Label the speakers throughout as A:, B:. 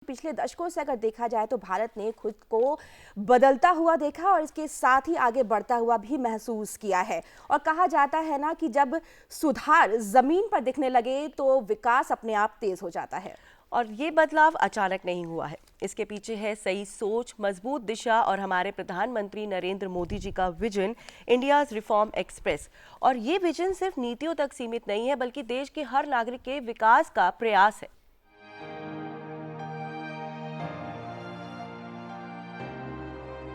A: पिछले दशकों से अगर देखा जाए तो भारत ने खुद को बदलता हुआ देखा और इसके साथ ही आगे बढ़ता हुआ भी महसूस किया है। और कहा जाता है ना कि जब सुधार जमीन पर दिखने लगे तो विकास अपने आप तेज हो जाता है।
B: और ये बदलाव अचानक नहीं हुआ है, इसके पीछे है सही सोच, मजबूत दिशा और हमारे प्रधानमंत्री नरेंद्र मोदी जी का विजन, इंडियाज रिफॉर्म एक्सप्रेस। और ये विजन सिर्फ नीतियों तक सीमित नहीं है, बल्कि देश के हर नागरिक के विकास का प्रयास है।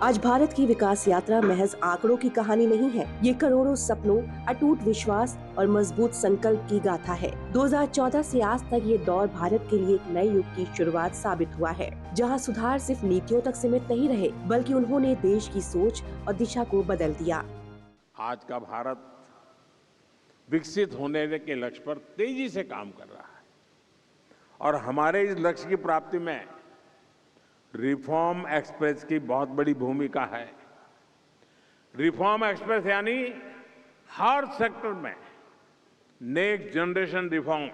C: आज भारत की विकास यात्रा महज आंकड़ों की कहानी नहीं है, ये करोड़ों सपनों, अटूट विश्वास और मजबूत संकल्प की गाथा है। 2014 से आज तक ये दौर भारत के लिए एक नए युग की शुरुआत साबित हुआ है, जहां सुधार सिर्फ नीतियों तक सीमित नहीं रहे, बल्कि उन्होंने देश की सोच और दिशा को बदल दिया।
D: आज का भारत विकसित होने के लक्ष्य पर तेजी से काम कर रहा है और हमारे इस लक्ष्य की प्राप्ति में रिफॉर्म एक्सप्रेस की बहुत बड़ी भूमिका है। रिफॉर्म एक्सप्रेस यानी हर सेक्टर में नेक्स्ट जनरेशन रिफॉर्म।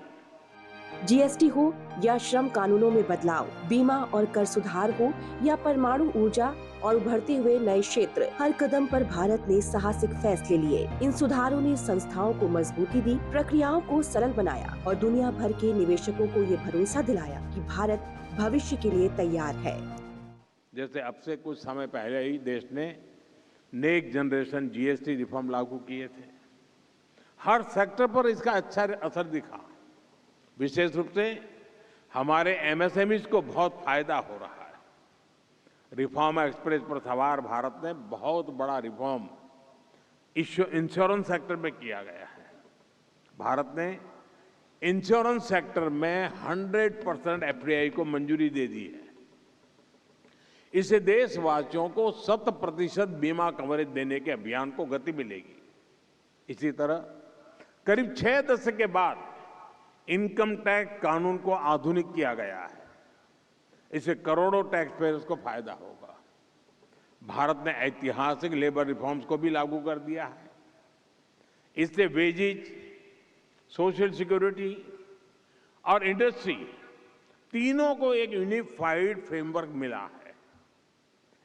C: जीएसटी हो या श्रम कानूनों में बदलाव, बीमा और कर सुधार हो या परमाणु ऊर्जा और उभरते हुए नए क्षेत्र, हर कदम पर भारत ने साहसिक फैसले लिए। इन सुधारों ने संस्थाओं को मजबूती दी, प्रक्रियाओं को सरल बनाया और दुनिया भर के निवेशकों को ये भरोसा दिलाया कि भारत भविष्य के लिए तैयार है।
D: जैसे अब से कुछ समय पहले ही देश ने नेक्स्ट जनरेशन जीएसटी रिफॉर्म लागू किए थे। हर सेक्टर पर इसका अच्छा असर दिखा। विशेष रूप से हमारे एमएसएमईज को बहुत फायदा हो रहा है। रिफॉर्म एक्सप्रेस पर सवार भारत ने बहुत बड़ा रिफॉर्म इंश्योरेंस सेक्टर में किया गया है। भारत ने इंश्योरेंस सेक्टर में 100% एफडीआई को मंजूरी दे दी है। इससे देशवासियों को 100% बीमा कवरेज देने के अभियान को गति मिलेगी। इसी तरह करीब 6 दशक के बाद इनकम टैक्स कानून को आधुनिक किया गया है। इससे करोड़ों टैक्स पेयर्स को फायदा होगा। भारत ने ऐतिहासिक लेबर रिफॉर्म्स को भी लागू कर दिया है। इससे वेजेज, सोशल सिक्योरिटी और इंडस्ट्री तीनों को एक यूनिफाइड फ्रेमवर्क मिला है।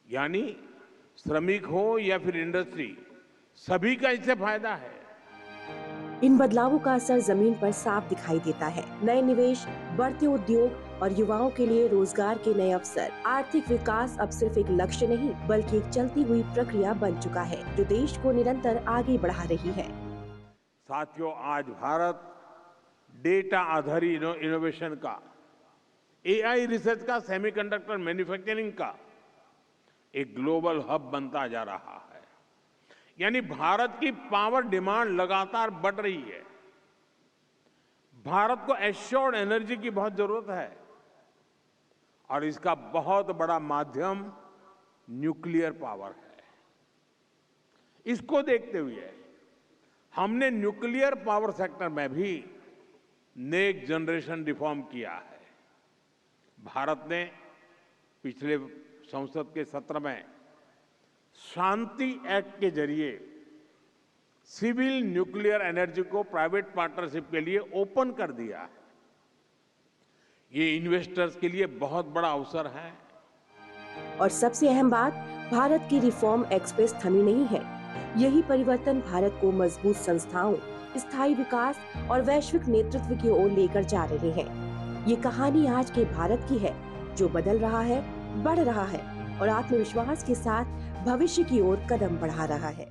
D: यानी श्रमिक हो या फिर इंडस्ट्री, सभी का इससे फायदा है।
C: इन बदलावों का असर जमीन पर साफ दिखाई देता है। नए निवेश, बढ़ते उद्योग और युवाओं के लिए रोजगार के नए अवसर। आर्थिक विकास अब सिर्फ एक लक्ष्य नहीं, बल्कि एक चलती हुई प्रक्रिया बन चुका है, जो देश को निरंतर आगे बढ़ा रही है।
D: साथियों, आज भारत डेटा आधारित इनोवेशन का, एआई रिसर्च का, सेमीकंडक्टर मैन्युफैक्चरिंग का एक ग्लोबल हब बनता जा रहा है। यानी भारत की पावर डिमांड लगातार बढ़ रही है। भारत को एश्योर्ड एनर्जी की बहुत जरूरत है और इसका बहुत बड़ा माध्यम न्यूक्लियर पावर है। इसको देखते हुए हमने न्यूक्लियर पावर सेक्टर में भी नेक्स्ट जनरेशन रिफॉर्म किया है। भारत ने पिछले संसद के सत्र में शांति एक्ट के जरिए सिविल न्यूक्लियर एनर्जी को प्राइवेट पार्टनरशिप के लिए ओपन कर दिया है। ये इन्वेस्टर्स के लिए बहुत बड़ा अवसर है।
C: और सबसे अहम बात, भारत की रिफॉर्म एक्सप्रेस थमी नहीं है। यही परिवर्तन भारत को मजबूत संस्थाओं, स्थायी विकास और वैश्विक नेतृत्व की ओर लेकर जा रहे हैं। ये कहानी आज के भारत की है, जो बदल रहा है, बढ़ रहा है और आत्मविश्वास के साथ भविष्य की ओर कदम बढ़ा रहा है।